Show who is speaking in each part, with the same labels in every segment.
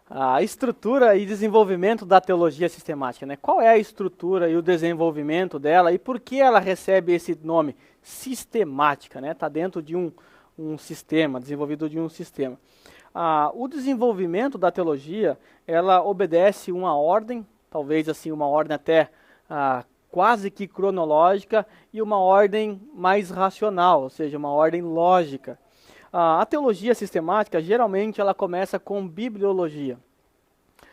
Speaker 1: a estrutura e desenvolvimento da teologia sistemática, né? Qual é a estrutura e o desenvolvimento dela e por que ela recebe esse nome sistemática, né? Está dentro de um sistema, desenvolvido de um sistema. O desenvolvimento da teologia, ela obedece uma ordem, talvez assim uma ordem até quase que cronológica e uma ordem mais racional, ou seja, uma ordem lógica. A teologia sistemática, geralmente, ela começa com bibliologia.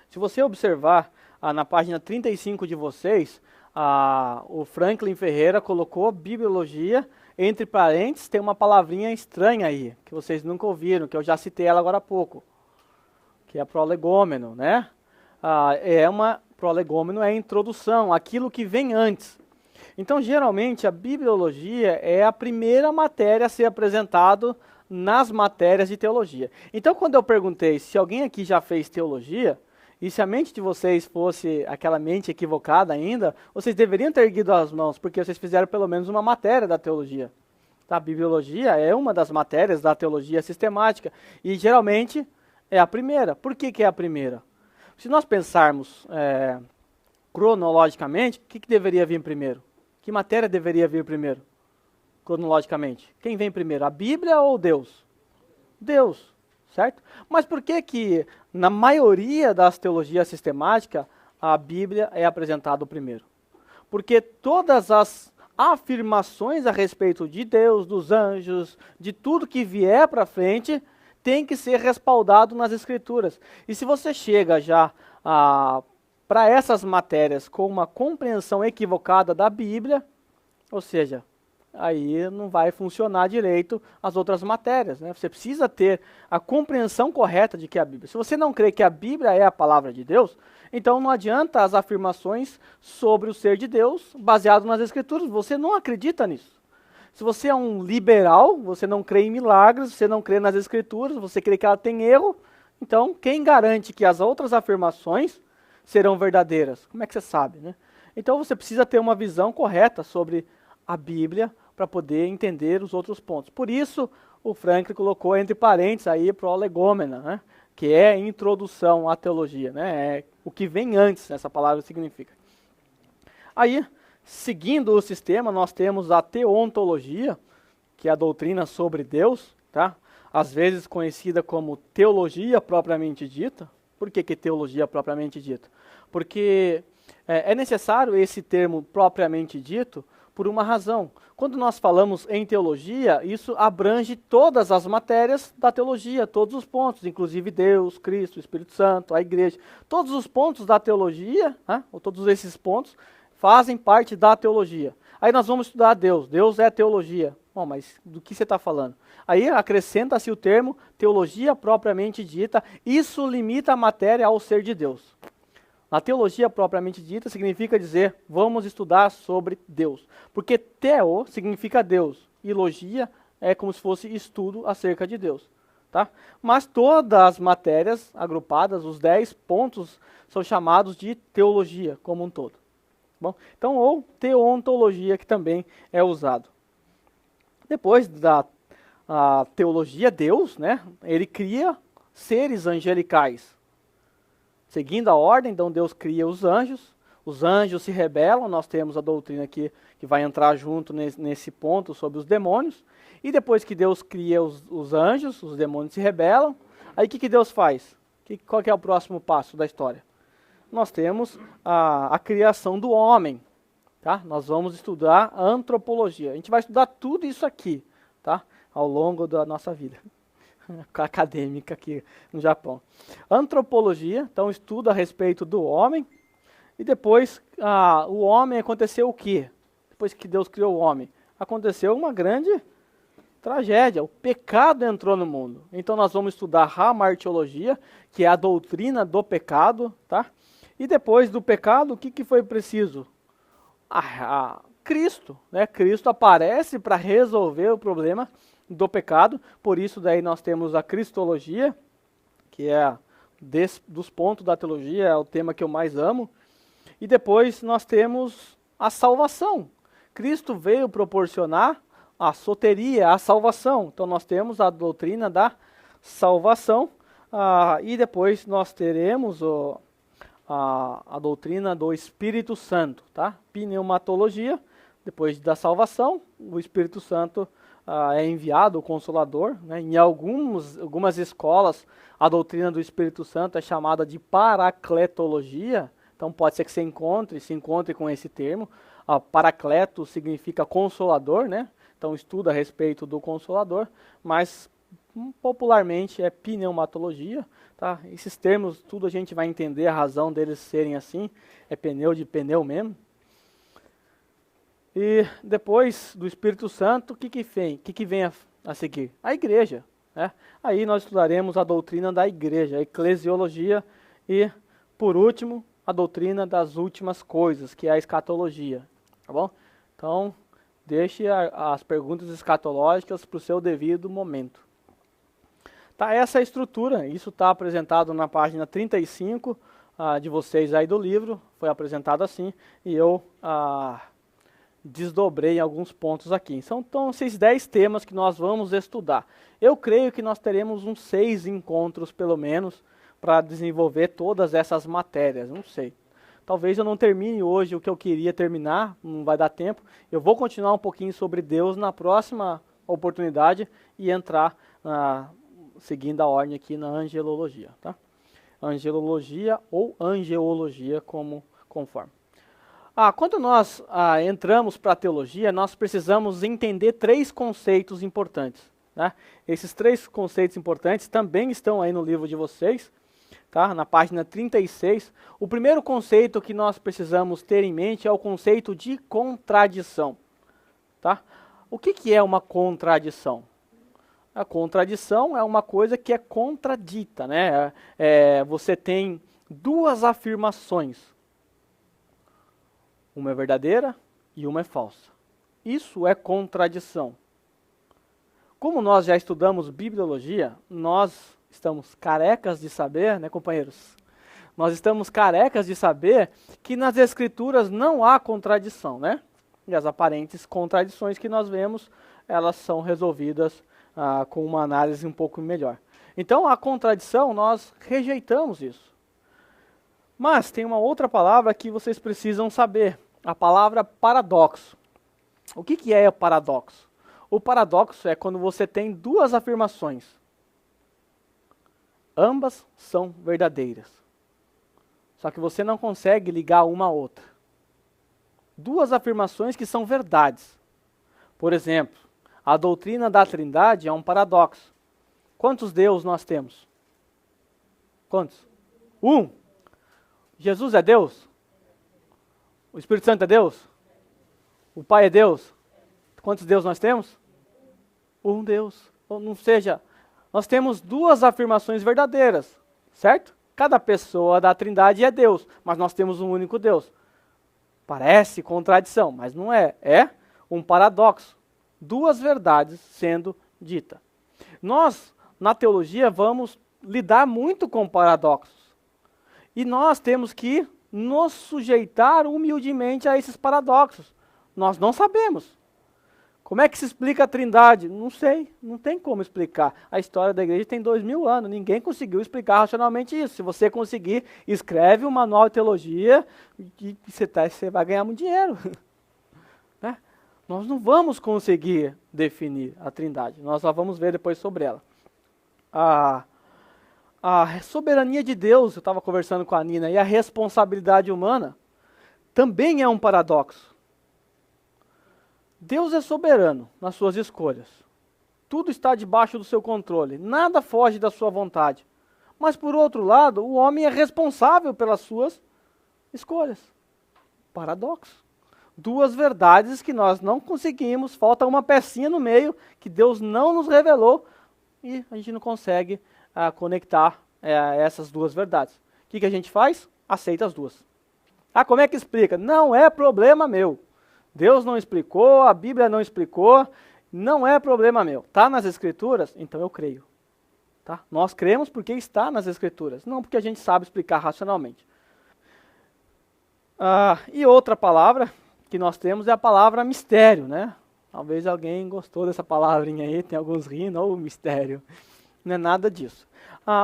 Speaker 1: Se você observar na página 35 de vocês, o Franklin Ferreira colocou bibliologia, entre parênteses, tem uma palavrinha estranha aí, que vocês nunca ouviram, que eu já citei ela agora há pouco, que é prolegômeno, né? Prolegômeno é a introdução, aquilo que vem antes. Então, geralmente, a bibliologia é a primeira matéria a ser apresentada nas matérias de teologia. Então, quando eu perguntei se alguém aqui já fez teologia, e se a mente de vocês fosse aquela mente equivocada ainda, vocês deveriam ter erguido as mãos, porque vocês fizeram pelo menos uma matéria da teologia. Tá? A bibliologia é uma das matérias da teologia sistemática, e geralmente é a primeira. Por que é a primeira? Se nós pensarmos cronologicamente, o que deveria vir primeiro? Que matéria deveria vir primeiro? Cronologicamente. Quem vem primeiro, a Bíblia ou Deus? Deus, certo? Mas por que na maioria das teologias sistemáticas, a Bíblia é apresentada primeiro? Porque todas as afirmações a respeito de Deus, dos anjos, de tudo que vier para frente, tem que ser respaldado nas Escrituras. E se você chega já para essas matérias com uma compreensão equivocada da Bíblia, ou seja, aí não vai funcionar direito as outras matérias, né? Você precisa ter a compreensão correta de que é a Bíblia. Se você não crê que a Bíblia é a palavra de Deus, então não adianta as afirmações sobre o ser de Deus baseado nas Escrituras. Você não acredita nisso. Se você é um liberal, você não crê em milagres, você não crê nas Escrituras, você crê que ela tem erro, então quem garante que as outras afirmações serão verdadeiras? Como é que você sabe, né? Então você precisa ter uma visão correta sobre a Bíblia para poder entender os outros pontos. Por isso, o Franklin colocou entre parênteses aí prolegômena, né? Que é introdução à teologia, né? É o que vem antes, essa palavra significa. Aí, seguindo o sistema, nós temos a teontologia, que é a doutrina sobre Deus, tá? Às vezes conhecida como teologia propriamente dita. Por que teologia propriamente dita? Porque é necessário esse termo propriamente dito por uma razão. Quando nós falamos em teologia, isso abrange todas as matérias da teologia, todos os pontos, inclusive Deus, Cristo, Espírito Santo, a igreja. Todos os pontos da teologia, né, ou todos esses pontos, fazem parte da teologia. Aí nós vamos estudar Deus. Deus é teologia. Bom, mas do que você está falando? Aí acrescenta-se o termo teologia propriamente dita. Isso limita a matéria ao ser de Deus. Na teologia propriamente dita significa dizer, vamos estudar sobre Deus. Porque teo significa Deus, e logia é como se fosse estudo acerca de Deus. Tá? Mas todas as matérias agrupadas, os 10 pontos, são chamados de teologia como um todo. Bom, então, ou teontologia, que também é usado. Depois da teologia, Deus, né, ele cria seres angelicais. Seguindo a ordem, então Deus cria os anjos se rebelam, nós temos a doutrina aqui que vai entrar junto nesse ponto sobre os demônios, e depois que Deus cria os anjos, os demônios se rebelam, aí o que Deus faz? Qual que é o próximo passo da história? Nós temos a criação do homem, tá? Nós vamos estudar a antropologia, a gente vai estudar tudo isso aqui, tá? Ao longo da nossa vida. Acadêmica aqui no Japão. Antropologia, então estuda a respeito do homem, e depois o homem aconteceu o quê? Depois que Deus criou o homem, aconteceu uma grande tragédia, o pecado entrou no mundo. Então nós vamos estudar a hamartiologia, que é a doutrina do pecado, tá? E depois do pecado, o que foi preciso? Cristo, né? Cristo aparece para resolver o problema do pecado, por isso daí nós temos a cristologia, que é dos pontos da teologia, é o tema que eu mais amo, e depois nós temos a salvação. Cristo veio proporcionar a soteria, a salvação, então nós temos a doutrina da salvação, E depois nós teremos a doutrina do Espírito Santo, tá? Pneumatologia, depois da salvação, o Espírito Santo é enviado, o Consolador, né? Em algumas escolas, a doutrina do Espírito Santo é chamada de paracletologia, então pode ser que se encontre com esse termo. Paracleto significa consolador, né? Então estuda a respeito do Consolador, mas popularmente é pneumatologia, tá? Esses termos, tudo a gente vai entender a razão deles serem assim, é pneu de pneu mesmo. E depois do Espírito Santo, o que vem a seguir? A igreja, né? Aí nós estudaremos a doutrina da igreja, a eclesiologia e, por último, a doutrina das últimas coisas, que é a escatologia, tá bom? Então, deixe as perguntas escatológicas para o seu devido momento. Tá, essa é a estrutura, isso está apresentado na página 35 de vocês aí do livro, foi apresentado assim, e eu desdobrei alguns pontos aqui. São então esses 10 temas que nós vamos estudar. Eu creio que nós teremos uns 6 encontros, pelo menos, para desenvolver todas essas matérias, não sei. Talvez eu não termine hoje o que eu queria terminar, não vai dar tempo. Eu vou continuar um pouquinho sobre Deus na próxima oportunidade e entrar seguindo a ordem aqui na angelologia, tá? Angelologia ou angeologia, conforme. Quando nós entramos para a teologia, nós precisamos entender 3 conceitos importantes, né? Esses 3 conceitos importantes também estão aí no livro de vocês, tá? Na página 36. O primeiro conceito que nós precisamos ter em mente é o conceito de contradição, tá? O que é uma contradição? A contradição é uma coisa que é contradita, né? Você tem 2 afirmações. Uma é verdadeira e uma é falsa. Isso é contradição. Como nós já estudamos bibliologia, nós estamos carecas de saber, né, companheiros? Nós estamos carecas de saber que nas Escrituras não há contradição, né? E as aparentes contradições que nós vemos, elas são resolvidas com uma análise um pouco melhor. Então, a contradição, nós rejeitamos isso. Mas tem uma outra palavra que vocês precisam saber, a palavra paradoxo. O que é o paradoxo? O paradoxo é quando você tem 2 afirmações. Ambas são verdadeiras. Só que você não consegue ligar uma à outra. 2 afirmações que são verdades. Por exemplo, a doutrina da Trindade é um paradoxo. Quantos deuses nós temos? Quantos? 1. Jesus é Deus? O Espírito Santo é Deus? O Pai é Deus? Quantos deuses nós temos? 1 Deus. Ou seja, nós temos 2 afirmações verdadeiras, certo? Cada pessoa da Trindade é Deus, mas nós temos um único Deus. Parece contradição, mas não é. É um paradoxo. 2 verdades sendo ditas. Nós, na teologia, vamos lidar muito com paradoxos. E nós temos que nos sujeitar humildemente a esses paradoxos. Nós não sabemos. Como é que se explica a Trindade? Não sei, não tem como explicar. A história da igreja tem 2000 anos, ninguém conseguiu explicar racionalmente isso. Se você conseguir, escreve um manual de teologia e você vai ganhar muito dinheiro. Né? Nós não vamos conseguir definir a Trindade, nós só vamos ver depois sobre ela. A soberania de Deus, eu estava conversando com a Nina, e a responsabilidade humana também é um paradoxo. Deus é soberano nas suas escolhas. Tudo está debaixo do seu controle, nada foge da sua vontade. Mas, por outro lado, o homem é responsável pelas suas escolhas. Paradoxo. 2 verdades que nós não conseguimos, falta uma pecinha no meio que Deus não nos revelou e a gente não consegue conectar essas 2 verdades. O que a gente faz? Aceita as 2. Como é que explica? Não é problema meu. Deus não explicou, a Bíblia não explicou, não é problema meu. Está nas Escrituras? Então eu creio. Tá? Nós cremos porque está nas Escrituras, não porque a gente sabe explicar racionalmente. E outra palavra que nós temos é a palavra mistério, né? Talvez alguém gostou dessa palavrinha aí, tem alguns rindo, ou mistério. Não é nada disso.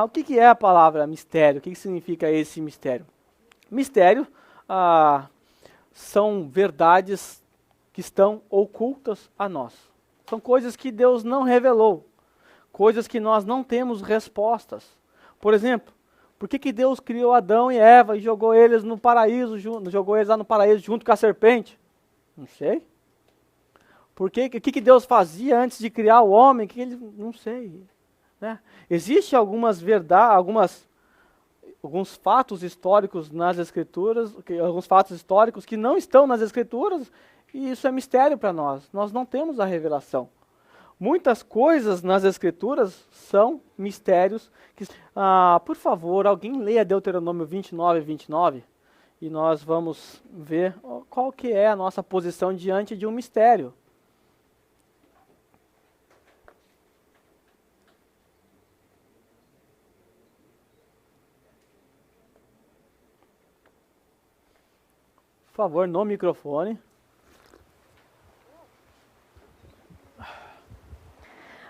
Speaker 1: O que é a palavra mistério? O que significa esse mistério? Mistério são verdades que estão ocultas a nós. São coisas que Deus não revelou, coisas que nós não temos respostas. Por exemplo, por que Deus criou Adão e Eva e jogou eles no paraíso, jogou eles lá no paraíso junto com a serpente? Não sei. O que Deus fazia antes de criar o homem? Não sei. Né? Existem algumas verdades, alguns fatos históricos nas Escrituras, alguns fatos históricos que não estão nas Escrituras, e isso é mistério para nós. Nós não temos a revelação. Muitas coisas nas Escrituras são mistérios. Por favor, alguém leia Deuteronômio 29 e 29, e nós vamos ver qual que é a nossa posição diante de um mistério. Por favor, no microfone.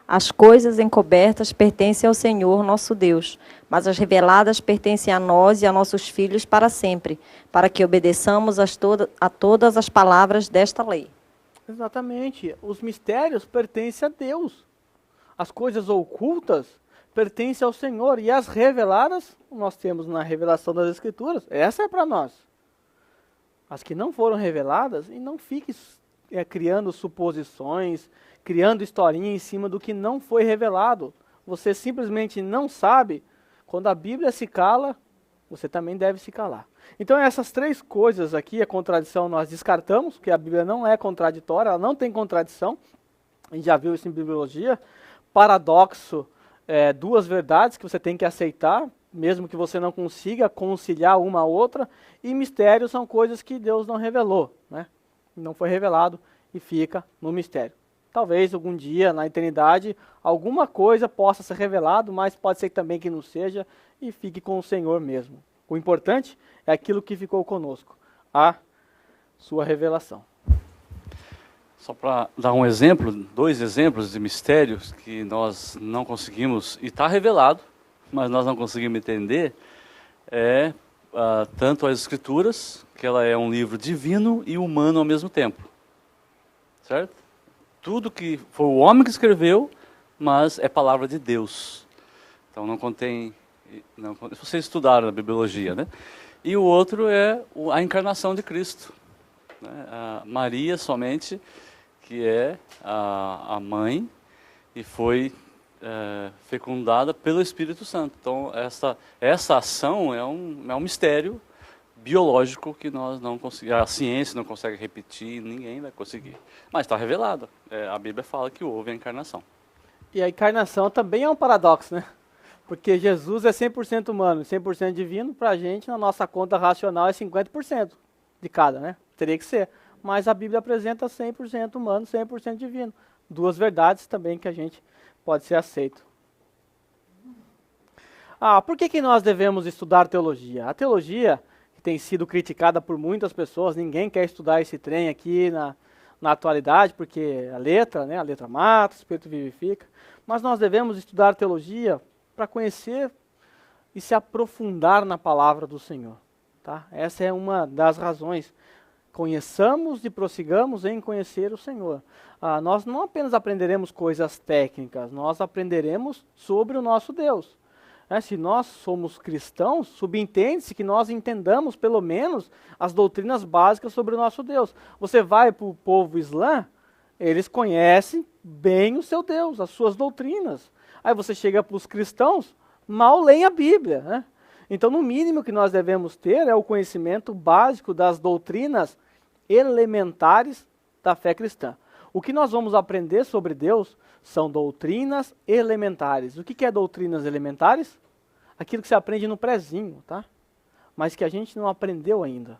Speaker 2: As coisas encobertas pertencem ao Senhor, nosso Deus, mas as reveladas pertencem a nós e a nossos filhos para sempre, para que obedeçamos a todas as palavras desta lei.
Speaker 1: Exatamente. Os mistérios pertencem a Deus. As coisas ocultas pertencem ao Senhor. E as reveladas, nós temos na revelação das Escrituras. Essa é para nós. As que não foram reveladas, e não fique criando suposições, criando historinha em cima do que não foi revelado. Você simplesmente não sabe. Quando a Bíblia se cala, você também deve se calar. Então essas três coisas aqui, a contradição nós descartamos, porque a Bíblia não é contraditória, ela não tem contradição. A gente já viu isso em bibliologia. Paradoxo, duas verdades que você tem que aceitar, mesmo que você não consiga conciliar uma a outra. E mistérios são coisas que Deus não revelou, né? Não foi revelado e fica no mistério. Talvez algum dia, na eternidade, alguma coisa possa ser revelado, mas pode ser também que não seja e fique com o Senhor mesmo. O importante é aquilo que ficou conosco, a sua revelação.
Speaker 3: Só para dar um exemplo, 2 exemplos de mistérios que nós não conseguimos, e está revelado, mas nós não conseguimos entender, tanto as Escrituras, que ela é um livro divino e humano ao mesmo tempo. Certo? Tudo que foi o homem que escreveu, mas é palavra de Deus. Então não contém... vocês estudaram na bibliologia, né? E o outro é a encarnação de Cristo. Né? A Maria somente, que é a mãe, e foi fecundada pelo Espírito Santo. Então essa ação é um mistério biológico que nós não conseguimos, a ciência não consegue repetir, ninguém vai conseguir. Mas está revelado. A Bíblia fala que houve a encarnação.
Speaker 1: E a encarnação também é um paradoxo, né? Porque Jesus é 100% humano, 100% divino. Para a gente, na nossa conta racional, é 50% de cada, né? Teria que ser. Mas a Bíblia apresenta 100% humano, 100% divino. Duas verdades também que a gente pode ser aceito. Por que nós devemos estudar teologia? A teologia, que tem sido criticada por muitas pessoas, ninguém quer estudar esse trem aqui na atualidade, porque a letra mata, o Espírito vivifica. Mas nós devemos estudar teologia para conhecer e se aprofundar na palavra do Senhor. Tá? Essa é uma das razões. Conheçamos e prossigamos em conhecer o Senhor. Nós não apenas aprenderemos coisas técnicas, nós aprenderemos sobre o nosso Deus. Se nós somos cristãos, subentende-se que nós entendamos pelo menos as doutrinas básicas sobre o nosso Deus. Você vai para o povo islã, eles conhecem bem o seu Deus, as suas doutrinas. Aí você chega para os cristãos, mal leem a Bíblia. Né? Então, no mínimo que nós devemos ter é o conhecimento básico das doutrinas elementares da fé cristã. O que nós vamos aprender sobre Deus são doutrinas elementares. O que é doutrinas elementares? Aquilo que você aprende no prezinho, tá? Mas que a gente não aprendeu ainda.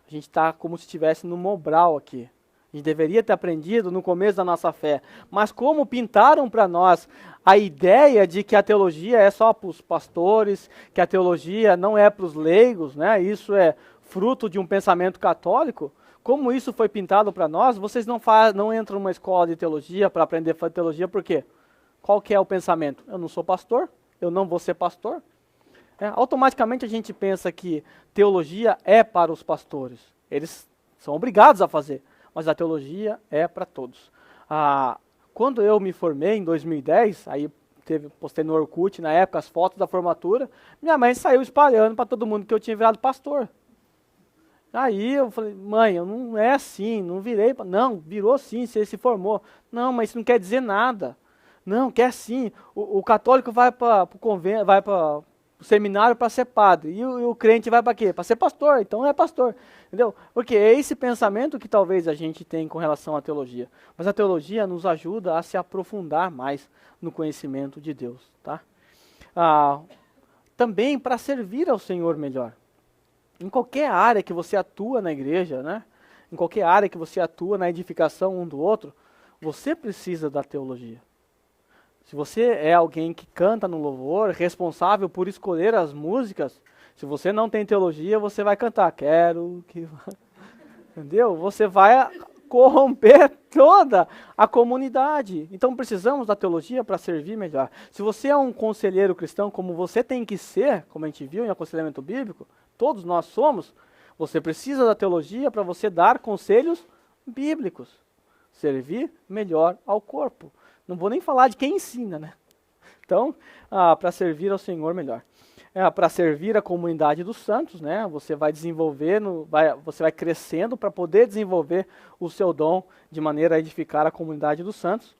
Speaker 1: A gente está como se estivesse no Mobral aqui. A gente deveria ter aprendido no começo da nossa fé. Mas como pintaram para nós a ideia de que a teologia é só para os pastores, que a teologia não é para os leigos, né? Isso é fruto de um pensamento católico. Como isso foi pintado para nós, vocês não entram numa escola de teologia para aprender teologia, por quê? Qual que é o pensamento? Eu não sou pastor, eu não vou ser pastor. Automaticamente a gente pensa que teologia é para os pastores. Eles são obrigados a fazer, mas a teologia é para todos. Quando eu me formei em 2010, aí postei no Orkut na época as fotos da formatura, minha mãe saiu espalhando para todo mundo que eu tinha virado pastor. Aí eu falei, mãe, eu não é assim, não virei. Não, virou sim, você se formou. Não, mas isso não quer dizer nada. Não, quer sim. O católico vai para o convento, vai para o seminário para ser padre. E o crente vai para quê? Para ser pastor. Então é pastor. Entendeu? Porque é esse pensamento que talvez a gente tem com relação à teologia. Mas a teologia nos ajuda a se aprofundar mais no conhecimento de Deus. Tá? Também para servir ao Senhor melhor. Em qualquer área que você atua na igreja, né? Em qualquer área que você atua na edificação um do outro, você precisa da teologia. Se você é alguém que canta no louvor, responsável por escolher as músicas, se você não tem teologia, você vai cantar, quero que... Entendeu? Você vai corromper toda a comunidade. Então precisamos da teologia para servir melhor. Se você é um conselheiro cristão, como você tem que ser, como a gente viu em aconselhamento bíblico, todos nós somos, você precisa da teologia para você dar conselhos bíblicos. Servir melhor ao corpo. Não vou nem falar de quem ensina, né? Então, para servir ao Senhor melhor. Para servir a comunidade dos santos, né? Você vai desenvolvendo, você vai crescendo para poder desenvolver o seu dom de maneira a edificar a comunidade dos santos.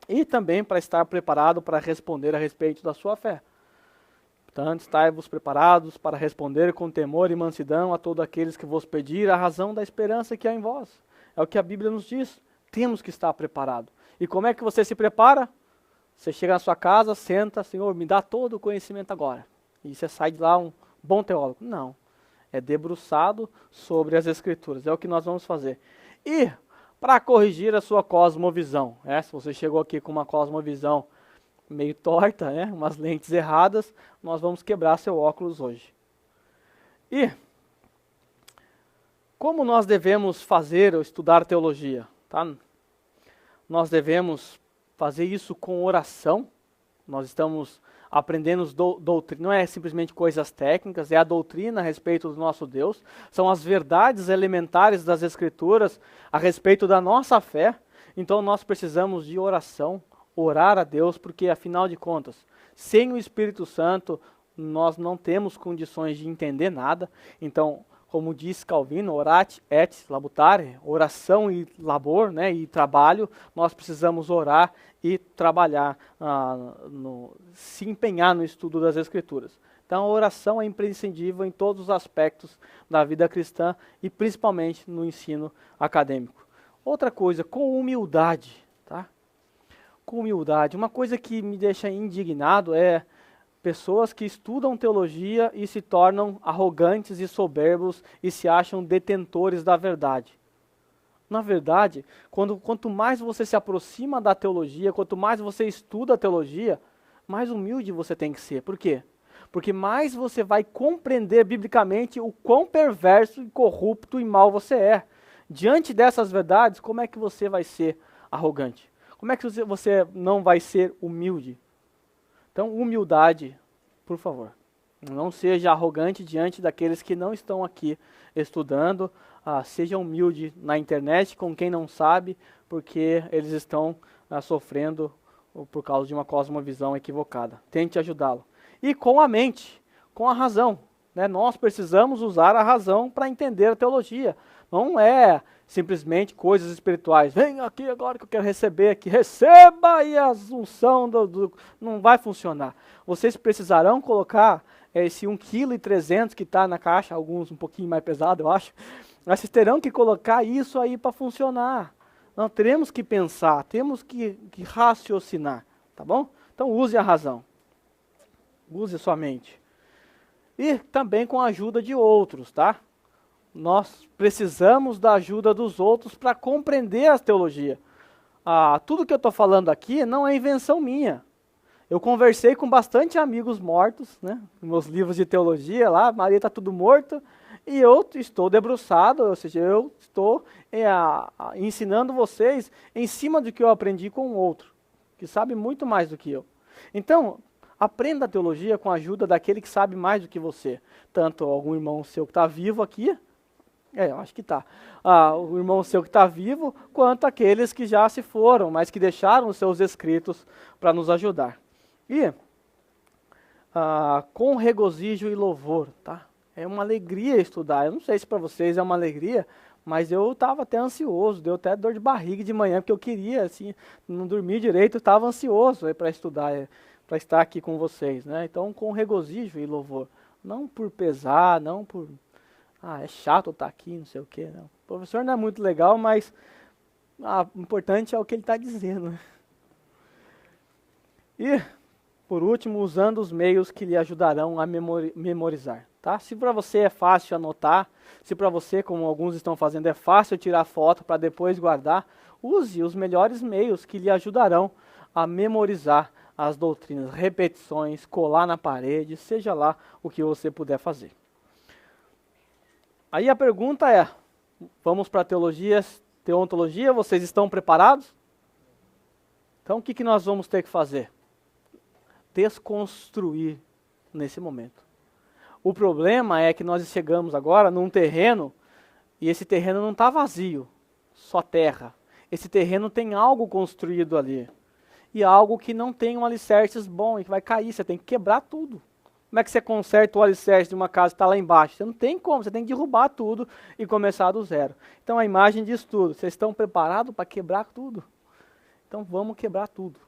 Speaker 1: E também para estar preparado para responder a respeito da sua fé. Portanto, estai-vos preparados para responder com temor e mansidão a todos aqueles que vos pedir a razão da esperança que há em vós. É o que a Bíblia nos diz. Temos que estar preparados. E como é que você se prepara? Você chega na sua casa, senta, Senhor, me dá todo o conhecimento agora. E você sai de lá um bom teólogo. Não. É debruçado sobre as Escrituras. É o que nós vamos fazer. E para corrigir a sua cosmovisão, se você chegou aqui com uma cosmovisão meio torta, umas lentes erradas, nós vamos quebrar seu óculos hoje. E como nós devemos fazer ou estudar teologia? Tá? Nós devemos fazer isso com oração. Nós estamos aprendendo doutrina, não é simplesmente coisas técnicas, é a doutrina a respeito do nosso Deus, são as verdades elementares das Escrituras a respeito da nossa fé. Então nós precisamos de oração, orar a Deus, porque afinal de contas, sem o Espírito Santo, nós não temos condições de entender nada. Então, como diz Calvino, orate et labutare, oração e labor, e trabalho, nós precisamos orar e trabalhar, se empenhar no estudo das Escrituras. Então a oração é imprescindível em todos os aspectos da vida cristã e principalmente no ensino acadêmico. Outra coisa, com humildade, tá? Com humildade. Uma coisa que me deixa indignado é pessoas que estudam teologia e se tornam arrogantes e soberbos e se acham detentores da verdade. Na verdade, quanto mais você se aproxima da teologia, quanto mais você estuda a teologia, mais humilde você tem que ser. Por quê? Porque mais você vai compreender biblicamente o quão perverso, corrupto e mau você é. Diante dessas verdades, como é que você vai ser arrogante? Como é que você não vai ser humilde? Então, humildade, por favor. Não seja arrogante diante daqueles que não estão aqui estudando. Seja humilde na internet com quem não sabe, porque eles estão sofrendo por causa de uma cosmovisão equivocada. Tente ajudá-lo. E com a mente, com a razão. Nós precisamos usar a razão para entender a teologia. Não é simplesmente coisas espirituais. Vem aqui agora que eu quero receber aqui. Receba aí a unção. Não vai funcionar. Vocês precisarão colocar esse 1,3 kg que está na caixa, alguns um pouquinho mais pesado, eu acho. Mas vocês terão que colocar isso aí para funcionar. Nós teremos que pensar, temos que raciocinar, tá bom? Então use a razão. Use sua mente. E também com a ajuda de outros, tá? Nós precisamos da ajuda dos outros para compreender a teologia. Tudo que eu estou falando aqui não é invenção minha. Eu conversei com bastante amigos mortos, meus livros de teologia lá, Maria está tudo morto, e eu estou debruçado, ou seja, eu estou ensinando vocês em cima do que eu aprendi com o outro. que sabe muito mais do que eu. Então, aprenda a teologia com a ajuda daquele que sabe mais do que você. Tanto algum irmão seu que está vivo aqui, eu acho que está, o irmão seu que está vivo, quanto aqueles que já se foram, mas que deixaram os seus escritos para nos ajudar. E com regozijo e louvor, tá? É uma alegria estudar. Eu não sei se para vocês é uma alegria, mas eu estava até ansioso, deu até dor de barriga de manhã, porque eu queria, assim, não dormir direito, estava ansioso para estudar, para estar aqui com vocês, né? Então, com regozijo e louvor. Não por pesar, não por, é chato estar aqui, não sei o quê. Não. O professor não é muito legal, mas o importante é o que ele está dizendo. Né? E, por último, usando os meios que lhe ajudarão a memorizar. Tá? Se para você é fácil anotar, se para você, como alguns estão fazendo, é fácil tirar foto para depois guardar, use os melhores meios que lhe ajudarão a memorizar as doutrinas, repetições, colar na parede, seja lá o que você puder fazer. Aí a pergunta é, vamos para teontologia, vocês estão preparados? Então o que nós vamos ter que fazer? Desconstruir nesse momento. O problema é que nós chegamos agora num terreno, e esse terreno não está vazio, só terra. Esse terreno tem algo construído ali. E algo que não tem um alicerce bom e que vai cair, você tem que quebrar tudo. Como é que você conserta o alicerce de uma casa que está lá embaixo? Você não tem como, você tem que derrubar tudo e começar do zero. Então a imagem diz tudo. Vocês estão preparados para quebrar tudo? Então vamos quebrar tudo.